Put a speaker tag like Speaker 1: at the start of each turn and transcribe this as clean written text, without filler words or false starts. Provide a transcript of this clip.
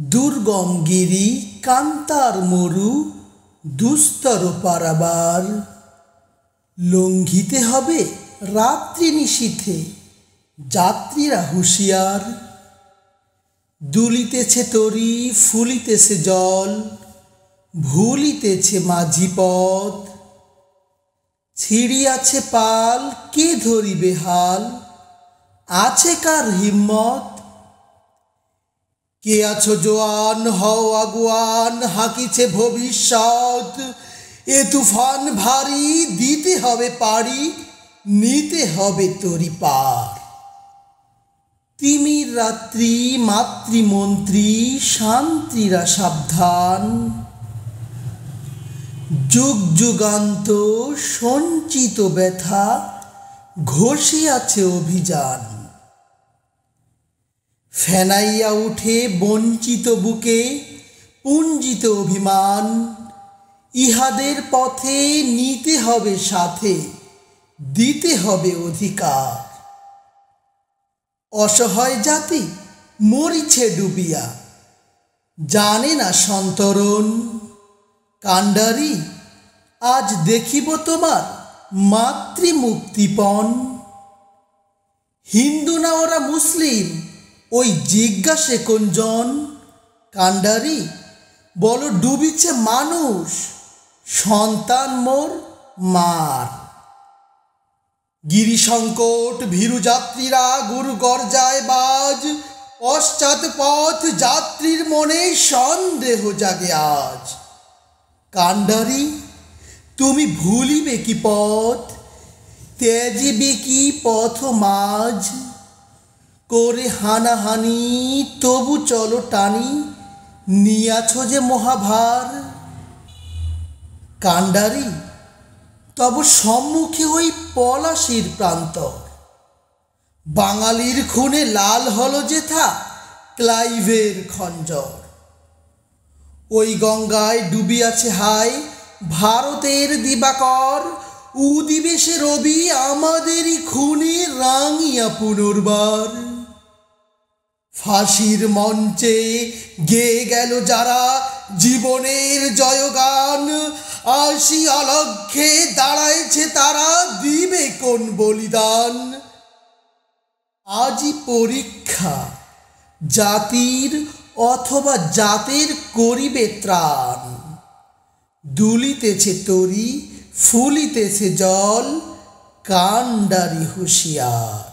Speaker 1: দুর্গম গিরি কান্তার মরু দুস্তর পারাবার, লঙ্ঘিতে হবে রাত্রি নিশীথে যাত্রীরা হুঁশিয়ার। দুলিতেছে তরি ফুলিতেছে জল, ভুলিতেছে মাঝি পথ। ছিড়িয়াছে পাল কে ধরিবে হাল, আছে কার হিম্মত? কে আছো জোয়ান হও আগুয়ান, হাঁকিছে ভবিষ্যৎ। এ তুফান ভারী দিতে হবে পারি, নিতে হবে তরি পার। তিমির রাত্রি মাতৃমন্ত্রী শান্তিরা সাবধান, যুগ যুগান্ত সঞ্চিত ব্যথা ঘষিয়াছে অভিযান। ফেনাইয়া উঠে বঞ্চিত বুকে পুঞ্জিত অভিমান, ইহাদের পথে নিতে হবে সাথে, দিতে হবে অধিকার। অসহায় জাতি মরিছে ডুবিয়া, জানে না সন্তরণ। কাণ্ডারি আজ দেখিব তোমার মাতৃমুক্তিপণ। হিন্দু না ওরা মুসলিম ওই জিজ্ঞাসে কোনজন? কাণ্ডারি বলো ডুবিছে মানুষ, সন্তান মোর মার। গিরিসংকট ভীরু যাত্রীরা গুরু গর্জায় বাজ, পশ্চাৎ পথ যাত্রীর মনে সন্দেহ জাগে আজ। কাণ্ডারি তুমি ভুলিবে কি পথ, ত্যাজিবে কি পথ মাঝ? করে হানাহানি তবু চলো টানি, নিয়াছ যে মহাভার। কাণ্ডারি তব সম্মুখে ওই পলাশির প্রান্তর, বাঙালির খুনে লাল হল যেথা ক্লাইভের খঞ্জর। ওই গঙ্গায় ডুবিয়াছে হায় ভারতের দিবাকর, উদিবে সে রবি আমাদেরই খুনে রাঙিয়া পুনর্বার। ফাঁসির মঞ্চে গেয়ে গেল যারা জীবনের জয়গান, আসি অলক্ষ্যে দাঁড়াইছে তারা, দিবে কোন বলিদান? আজই পরীক্ষা জাতির অথবা জাতের করিবে ত্রাণ। দুলিতেছে তরি ফুলিতেছে জল, কাণ্ডারি হুঁশিয়ার।